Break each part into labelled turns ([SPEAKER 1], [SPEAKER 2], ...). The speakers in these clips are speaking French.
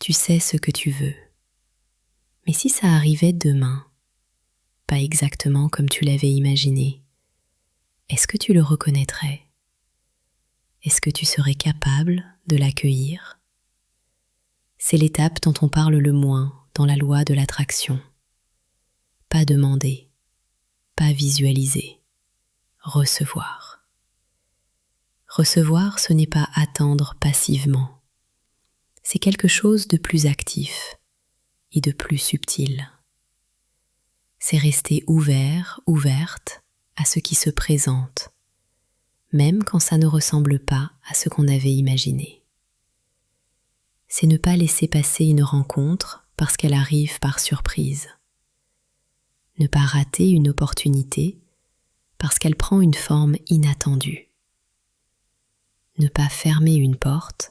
[SPEAKER 1] Tu sais ce que tu veux. Mais si ça arrivait demain, pas exactement comme tu l'avais imaginé, est-ce que tu le reconnaîtrais? Est-ce que tu serais capable de l'accueillir? C'est l'étape dont on parle le moins dans la loi de l'attraction. Pas demander, pas visualiser, recevoir. Recevoir, ce n'est pas attendre passivement. C'est quelque chose de plus actif et de plus subtil. C'est rester ouvert, ouverte à ce qui se présente, même quand ça ne ressemble pas à ce qu'on avait imaginé. C'est ne pas laisser passer une rencontre parce qu'elle arrive par surprise. Ne pas rater une opportunité parce qu'elle prend une forme inattendue. Ne pas fermer une porte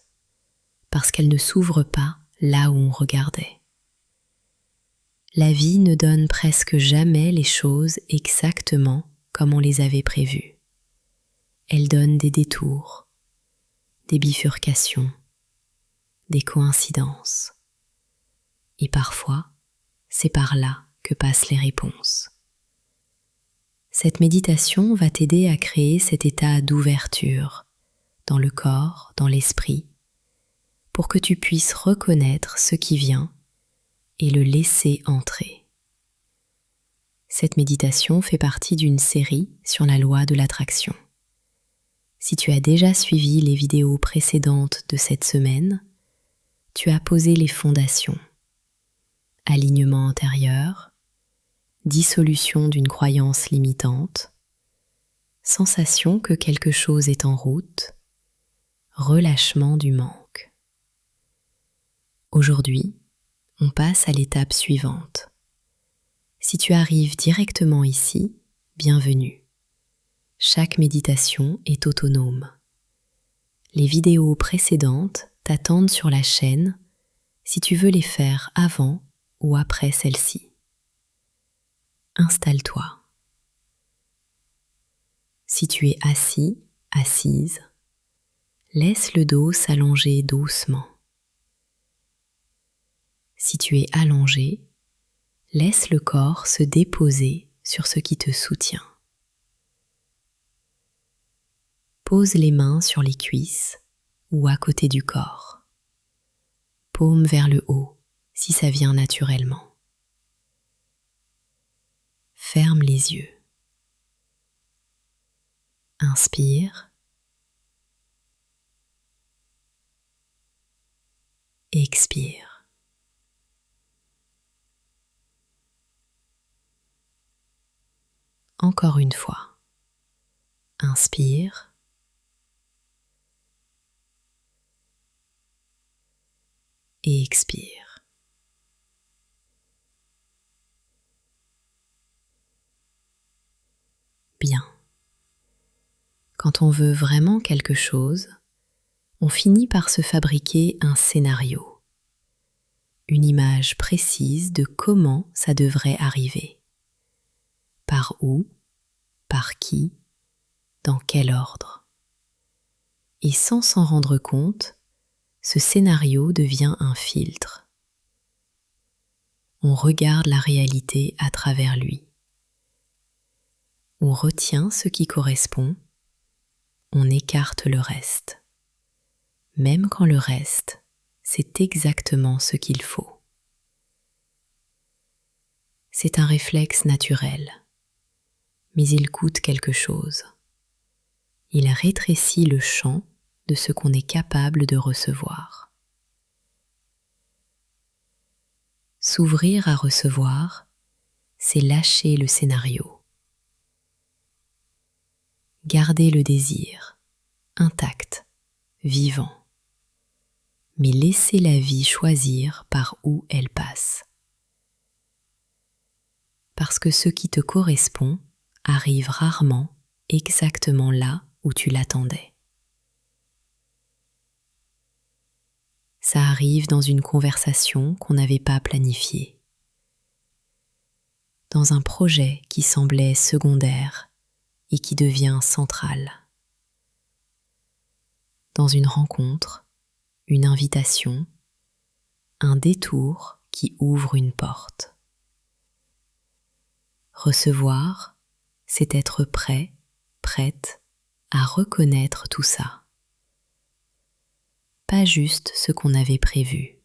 [SPEAKER 1] parce qu'elle ne s'ouvre pas là où on regardait. La vie ne donne presque jamais les choses exactement comme on les avait prévues. Elle donne des détours, des bifurcations, des coïncidences. Et parfois, c'est par là que passent les réponses. Cette méditation va t'aider à créer cet état d'ouverture dans le corps, dans l'esprit, pour que tu puisses reconnaître ce qui vient et le laisser entrer. Cette méditation fait partie d'une série sur la loi de l'attraction. Si tu as déjà suivi les vidéos précédentes de cette semaine, tu as posé les fondations. Alignement intérieur, dissolution d'une croyance limitante, sensation que quelque chose est en route, relâchement du manque. Aujourd'hui, on passe à l'étape suivante. Si tu arrives directement ici, bienvenue. Chaque méditation est autonome. Les vidéos précédentes t'attendent sur la chaîne si tu veux les faire avant ou après celle-ci. Installe-toi. Si tu es assis, assise, laisse le dos s'allonger doucement. Si tu es allongé, laisse le corps se déposer sur ce qui te soutient. Pose les mains sur les cuisses ou à côté du corps. Paume vers le haut si ça vient naturellement. Ferme les yeux. Inspire. Expire. Encore une fois. Inspire. Et expire. Bien. Quand on veut vraiment quelque chose, on finit par se fabriquer un scénario, une image précise de comment ça devrait arriver. Par où, par qui, dans quel ordre. Et sans s'en rendre compte, ce scénario devient un filtre. On regarde la réalité à travers lui. On retient ce qui correspond, on écarte le reste. Même quand le reste, c'est exactement ce qu'il faut. C'est un réflexe naturel, mais il coûte quelque chose. Il rétrécit le champ de ce qu'on est capable de recevoir. S'ouvrir à recevoir, c'est lâcher le scénario. Garder le désir, intact, vivant, mais laisser la vie choisir par où elle passe. Parce que ce qui te correspond arrive rarement exactement là où tu l'attendais. Ça arrive dans une conversation qu'on n'avait pas planifiée, dans un projet qui semblait secondaire et qui devient central, dans une rencontre, une invitation, un détour qui ouvre une porte. Recevoir, c'est être prêt, prête à reconnaître tout ça. Pas juste ce qu'on avait prévu,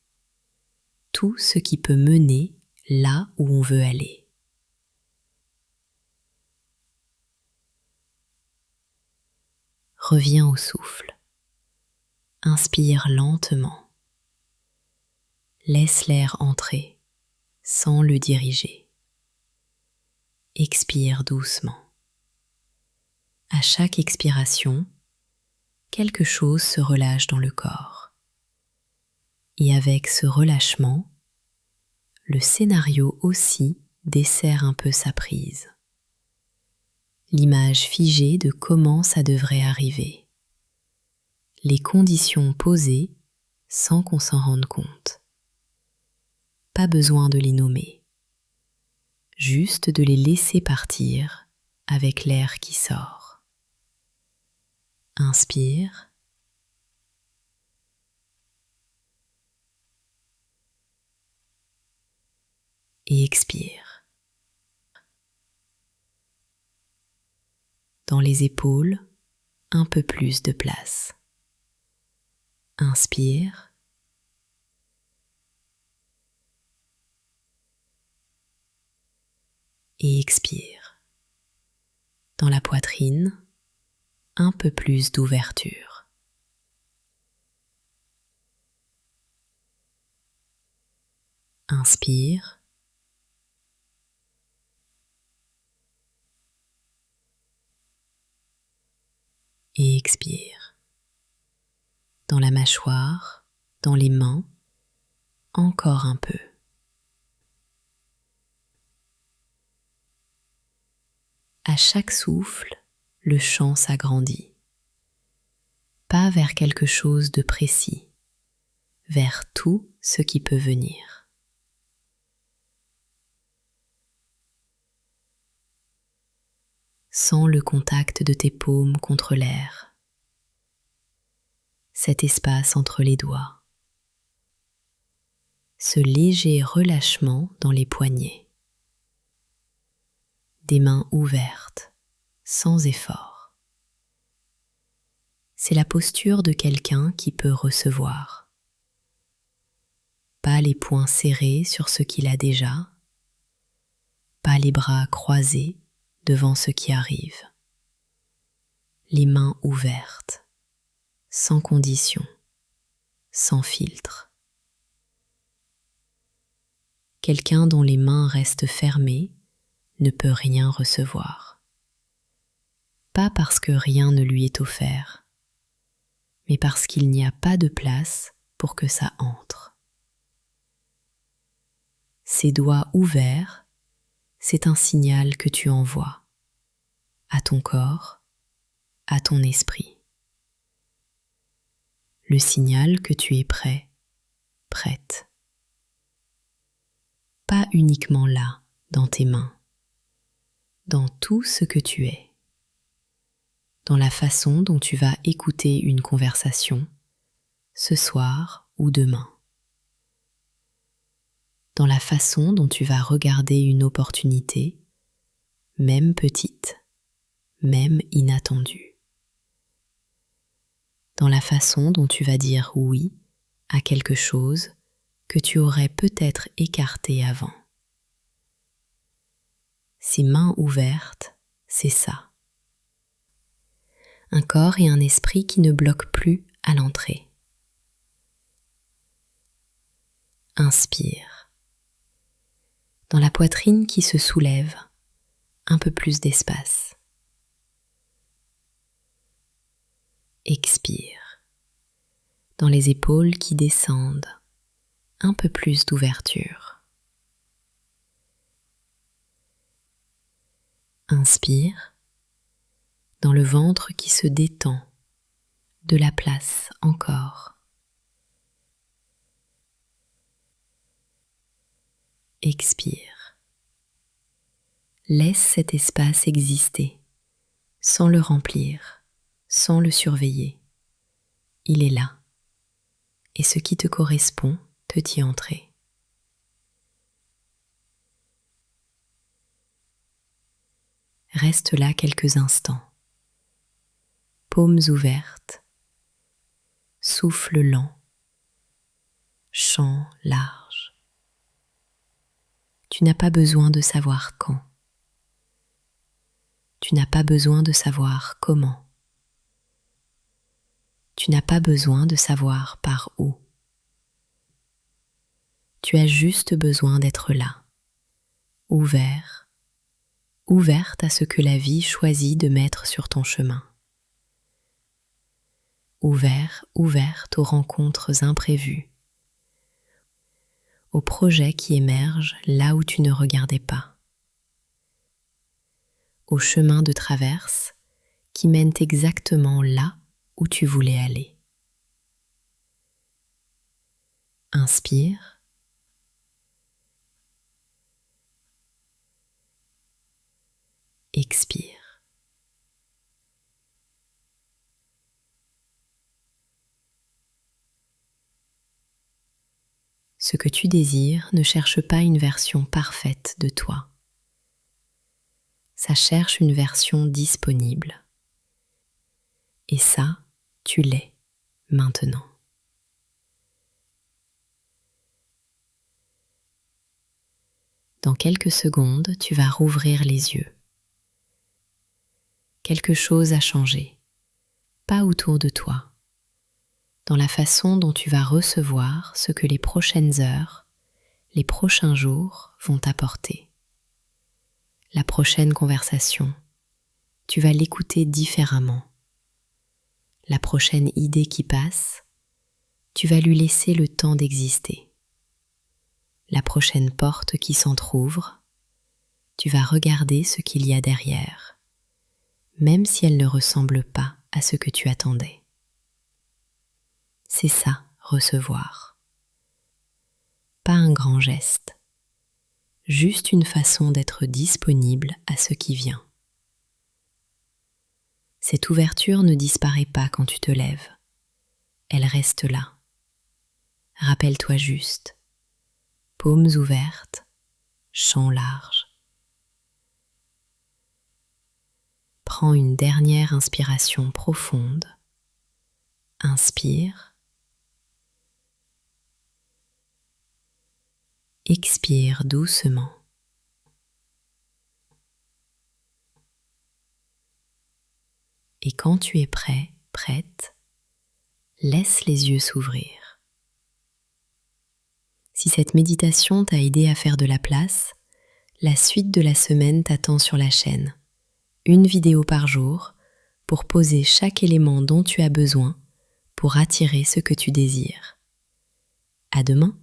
[SPEAKER 1] tout ce qui peut mener là où on veut aller. Reviens au souffle. Inspire lentement. Laisse l'air entrer sans le diriger. Expire doucement. À chaque expiration, quelque chose se relâche dans le corps. Et avec ce relâchement, le scénario aussi desserre un peu sa prise. L'image figée de comment ça devrait arriver. Les conditions posées sans qu'on s'en rende compte. Pas besoin de les nommer. Juste de les laisser partir avec l'air qui sort. Inspire. Et expire. Dans les épaules, un peu plus de place. Inspire. Et expire. Dans la poitrine, un peu plus d'ouverture. Inspire. Et expire. Dans la mâchoire, dans les mains, encore un peu. À chaque souffle, le champ s'agrandit. Pas vers quelque chose de précis, vers tout ce qui peut venir. Sens le contact de tes paumes contre l'air, cet espace entre les doigts, ce léger relâchement dans les poignets. Des mains ouvertes, sans effort. C'est la posture de quelqu'un qui peut recevoir. Pas les poings serrés sur ce qu'il a déjà, pas les bras croisés devant ce qui arrive. Les mains ouvertes, sans condition, sans filtre. Quelqu'un dont les mains restent fermées ne peut rien recevoir. Pas parce que rien ne lui est offert, mais parce qu'il n'y a pas de place pour que ça entre. Ces doigts ouverts, c'est un signal que tu envoies à ton corps, à ton esprit. Le signal que tu es prêt, prête. Pas uniquement là, dans tes mains, dans tout ce que tu es, dans la façon dont tu vas écouter une conversation, ce soir ou demain, dans la façon dont tu vas regarder une opportunité, même petite, même inattendue, dans la façon dont tu vas dire oui à quelque chose que tu aurais peut-être écarté avant. Ces mains ouvertes, c'est ça. Un corps et un esprit qui ne bloquent plus à l'entrée. Inspire. Dans la poitrine qui se soulève, un peu plus d'espace. Expire. Dans les épaules qui descendent, un peu plus d'ouverture. Inspire, dans le ventre qui se détend, de la place encore. Expire. Laisse cet espace exister, sans le remplir, sans le surveiller. Il est là, et ce qui te correspond peut y entrer. Reste là quelques instants, paumes ouvertes, souffle lent, champ large. Tu n'as pas besoin de savoir quand. Tu n'as pas besoin de savoir comment. Tu n'as pas besoin de savoir par où. Tu as juste besoin d'être là, ouvert, ouverte à ce que la vie choisit de mettre sur ton chemin. Ouverte aux rencontres imprévues, aux projets qui émergent là où tu ne regardais pas, aux chemins de traverse qui mènent exactement là où tu voulais aller. Inspire. Expire. Ce que tu désires ne cherche pas une version parfaite de toi. Ça cherche une version disponible. Et ça, tu l'es maintenant. Dans quelques secondes, tu vas rouvrir les yeux. Quelque chose a changé, pas autour de toi, dans la façon dont tu vas recevoir ce que les prochaines heures, les prochains jours vont t'apporter. La prochaine conversation, tu vas l'écouter différemment. La prochaine idée qui passe, tu vas lui laisser le temps d'exister. La prochaine porte qui s'entrouvre, tu vas regarder ce qu'il y a derrière, même si elle ne ressemble pas à ce que tu attendais. C'est ça, recevoir. Pas un grand geste, juste une façon d'être disponible à ce qui vient. Cette ouverture ne disparaît pas quand tu te lèves, elle reste là. Rappelle-toi juste, paumes ouvertes, champ large. Prends une dernière inspiration profonde. Inspire. Expire doucement. Et quand tu es prêt, prête, laisse les yeux s'ouvrir. Si cette méditation t'a aidé à faire de la place, la suite de la semaine t'attend sur la chaîne. Une vidéo par jour pour poser chaque élément dont tu as besoin pour attirer ce que tu désires. À demain!